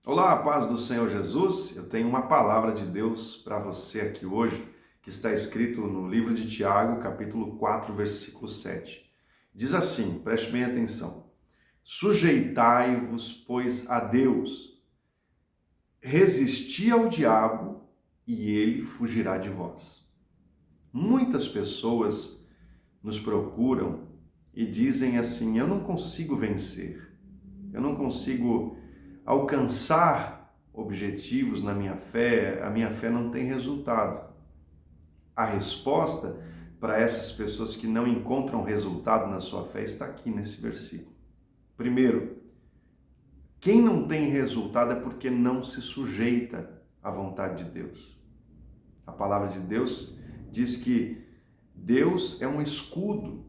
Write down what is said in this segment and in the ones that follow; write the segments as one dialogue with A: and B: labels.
A: Olá, a paz do Senhor Jesus. Eu tenho uma palavra de Deus para você aqui hoje, que está escrito no livro de Tiago, capítulo 4, versículo 7. Diz assim, preste bem atenção: Sujeitai-vos, pois, a Deus, resisti ao diabo e ele fugirá de vós. Muitas pessoas nos procuram e dizem assim: eu não consigo vencer, eu não consigo alcançar objetivos na minha fé, a minha fé não tem resultado. A resposta para essas pessoas que não encontram resultado na sua fé está aqui nesse versículo. Primeiro, quem não tem resultado é porque não se sujeita à vontade de Deus. A palavra de Deus diz que Deus é um escudo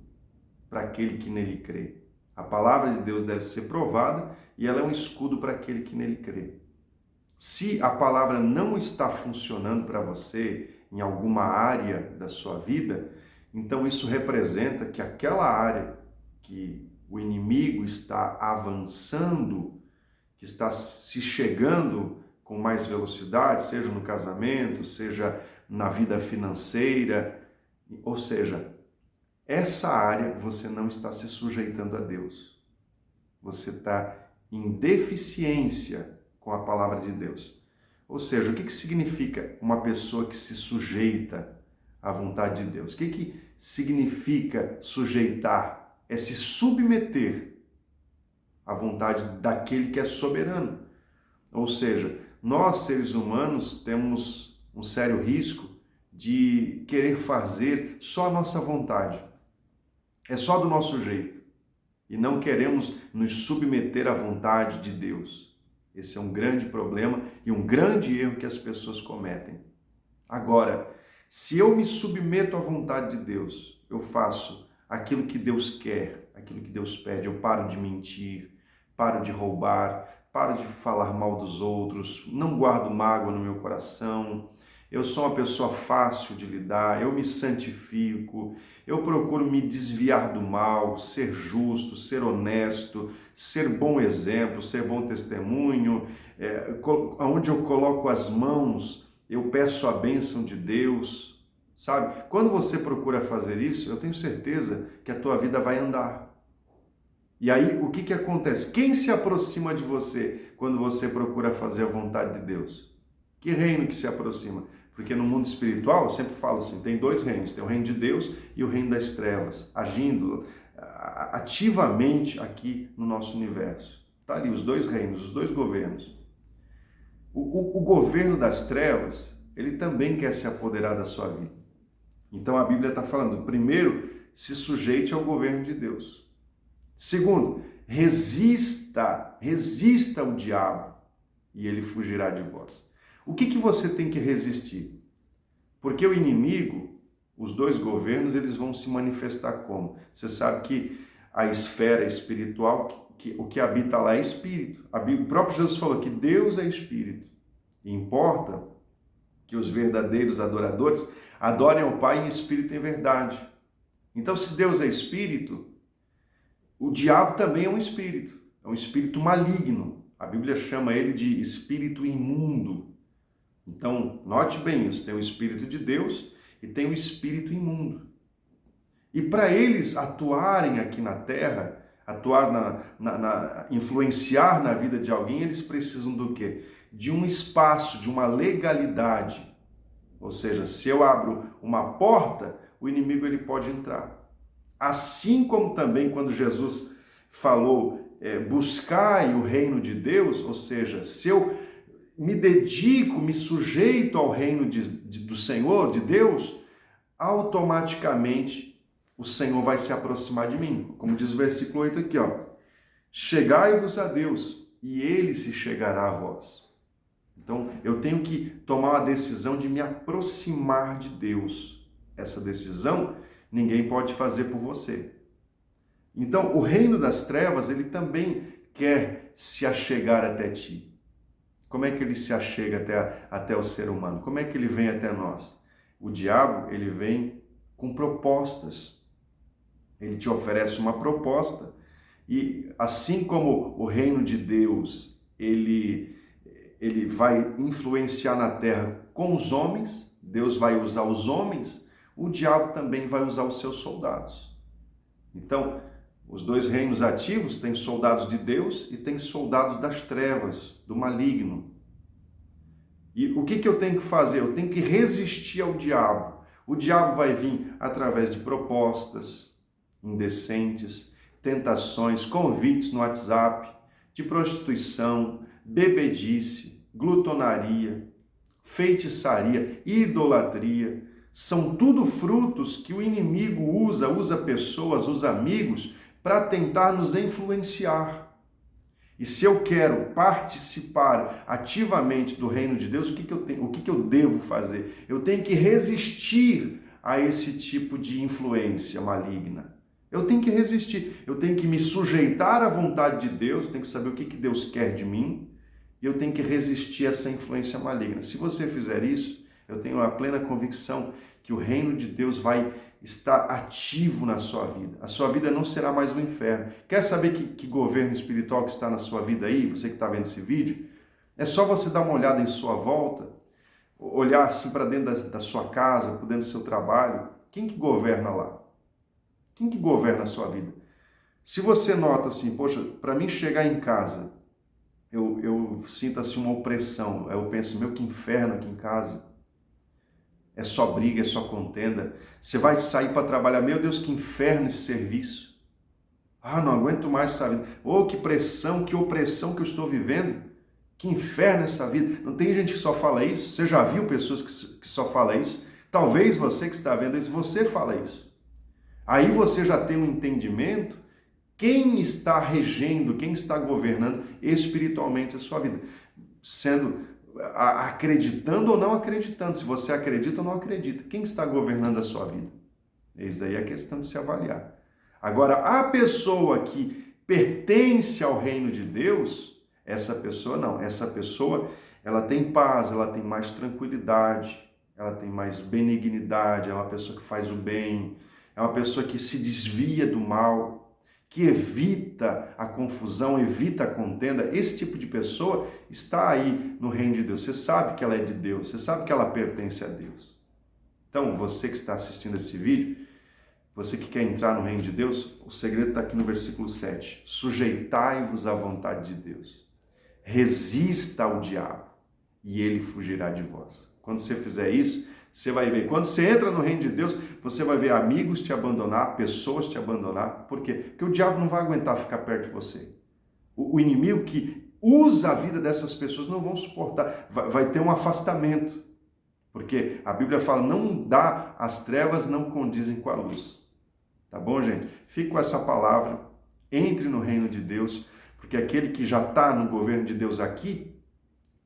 A: para aquele que nele crê. A palavra de Deus deve ser provada e ela é um escudo para aquele que nele crê. Se a palavra não está funcionando para você em alguma área da sua vida, então isso representa que aquela área que o inimigo está avançando, que está se chegando com mais velocidade, seja no casamento, seja na vida financeira, ou seja, essa área você não está se sujeitando a Deus. Você está em deficiência com a palavra de Deus. Ou seja, o que significa uma pessoa que se sujeita à vontade de Deus? O que significa sujeitar? É se submeter à vontade daquele que é soberano. Ou seja, nós, seres humanos, temos um sério risco de querer fazer só a nossa vontade. É só do nosso jeito. E não queremos nos submeter à vontade de Deus. Esse é um grande problema e um grande erro que as pessoas cometem. Agora, se eu me submeto à vontade de Deus, eu faço aquilo que Deus quer, aquilo que Deus pede, eu paro de mentir, paro de roubar, paro de falar mal dos outros, não guardo mágoa no meu coração, eu sou uma pessoa fácil de lidar, eu me santifico, eu procuro me desviar do mal, ser justo, ser honesto, ser bom exemplo, ser bom testemunho, onde eu coloco as mãos, eu peço a bênção de Deus, sabe? Quando você procura fazer isso, eu tenho certeza que a tua vida vai andar. E aí, o que acontece? Quem se aproxima de você quando você procura fazer a vontade de Deus? Que reino que se aproxima? Porque no mundo espiritual, eu sempre falo assim, tem dois reinos, tem o reino de Deus e o reino das trevas, agindo ativamente aqui no nosso universo. Está ali os dois reinos, os dois governos. O governo das trevas, ele também quer se apoderar da sua vida. Então a Bíblia está falando, primeiro, se sujeite ao governo de Deus. Segundo, resista ao diabo e ele fugirá de vós. O que você tem que resistir? Porque o inimigo, os dois governos, eles vão se manifestar como? Você sabe que a esfera espiritual, o que habita lá é espírito. O próprio Jesus falou que Deus é espírito. E importa que os verdadeiros adoradores adorem ao Pai em espírito e em verdade. Então, se Deus é espírito, o diabo também é um espírito maligno. A Bíblia chama ele de espírito imundo. Então, note bem isso, tem o Espírito de Deus e tem o espírito imundo. E para eles atuarem aqui na Terra, influenciar na vida de alguém, eles precisam do quê? De um espaço, de uma legalidade. Ou seja, se eu abro uma porta, o inimigo ele pode entrar. Assim como também quando Jesus falou, buscai o reino de Deus, ou seja, se eu me dedico, me sujeito ao reino do Senhor, de Deus, automaticamente o Senhor vai se aproximar de mim. Como diz o versículo 8 aqui, ó. Chegai-vos a Deus e ele se chegará a vós. Então, eu tenho que tomar a decisão de me aproximar de Deus. Essa decisão ninguém pode fazer por você. Então, o reino das trevas, ele também quer se achegar até ti. Como é que ele se achega até o ser humano? Como é que ele vem até nós? O diabo, ele vem com propostas. Ele te oferece uma proposta e assim como o reino de Deus, ele ele vai influenciar na terra com os homens, Deus vai usar os homens, o diabo também vai usar os seus soldados. Então, os dois reinos ativos têm soldados de Deus e têm soldados das trevas, do maligno. E o que eu tenho que fazer? Eu tenho que resistir ao diabo. O diabo vai vir através de propostas indecentes, tentações, convites no WhatsApp, de prostituição, bebedice, glutonaria, feitiçaria, idolatria. São tudo frutos que o inimigo usa pessoas, usa amigos para tentar nos influenciar. E se eu quero participar ativamente do reino de Deus, o que eu devo fazer? Eu tenho que resistir a esse tipo de influência maligna. Eu tenho que resistir, eu tenho que me sujeitar à vontade de Deus, eu tenho que saber o que Deus quer de mim, e eu tenho que resistir a essa influência maligna. Se você fizer isso, eu tenho a plena convicção que o reino de Deus vai estar ativo na sua vida. A sua vida não será mais um inferno. Quer saber que governo espiritual que está na sua vida aí, você que está vendo esse vídeo? É só você dar uma olhada em sua volta, olhar assim para dentro da sua casa, por dentro do seu trabalho. Quem que governa lá? Quem que governa a sua vida? Se você nota assim, poxa, para mim chegar em casa, eu sinto assim uma opressão, eu penso, meu, que inferno aqui em casa. É só briga, é só contenda. Você vai sair para trabalhar, meu Deus, que inferno esse serviço. Ah, não aguento mais essa vida. Oh, que pressão, que opressão que eu estou vivendo. Que inferno essa vida. Não tem gente que só fala isso? Você já viu pessoas que só falam isso? Talvez você que está vendo isso, você fala isso. Aí você já tem um entendimento quem está regendo, quem está governando espiritualmente a sua vida. Acreditando ou não acreditando, se você acredita ou não acredita, quem está governando a sua vida? Eis daí a questão de se avaliar. Agora, a pessoa que pertence ao reino de Deus, essa pessoa não, essa pessoa, ela tem paz, ela tem mais tranquilidade, ela tem mais benignidade, é uma pessoa que faz o bem, é uma pessoa que se desvia do mal, que evita a confusão, evita a contenda. Esse tipo de pessoa está aí no reino de Deus. Você sabe que ela é de Deus, você sabe que ela pertence a Deus. Então, você que está assistindo esse vídeo, você que quer entrar no reino de Deus, o segredo está aqui no versículo 7. Sujeitai-vos à vontade de Deus. Resista ao diabo e ele fugirá de vós. Quando você fizer isso, você vai ver, quando você entra no reino de Deus, você vai ver amigos te abandonar, pessoas te abandonar. Por quê? Porque o diabo não vai aguentar ficar perto de você. O inimigo que usa a vida dessas pessoas não vão suportar. Vai ter um afastamento. Porque a Bíblia fala, não dá, as trevas não condizem com a luz. Tá bom, gente? Fique com essa palavra, entre no reino de Deus, porque aquele que já está no governo de Deus aqui,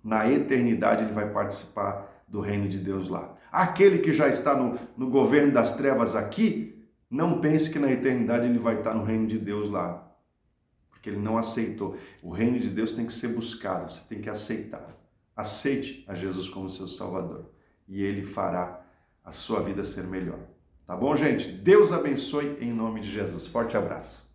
A: na eternidade ele vai participar do reino de Deus lá. Aquele que já está no governo das trevas aqui, não pense que na eternidade ele vai estar no reino de Deus lá. Porque ele não aceitou. O reino de Deus tem que ser buscado, você tem que aceitar. Aceite a Jesus como seu Salvador. E ele fará a sua vida ser melhor. Tá bom, gente? Deus abençoe em nome de Jesus. Forte abraço.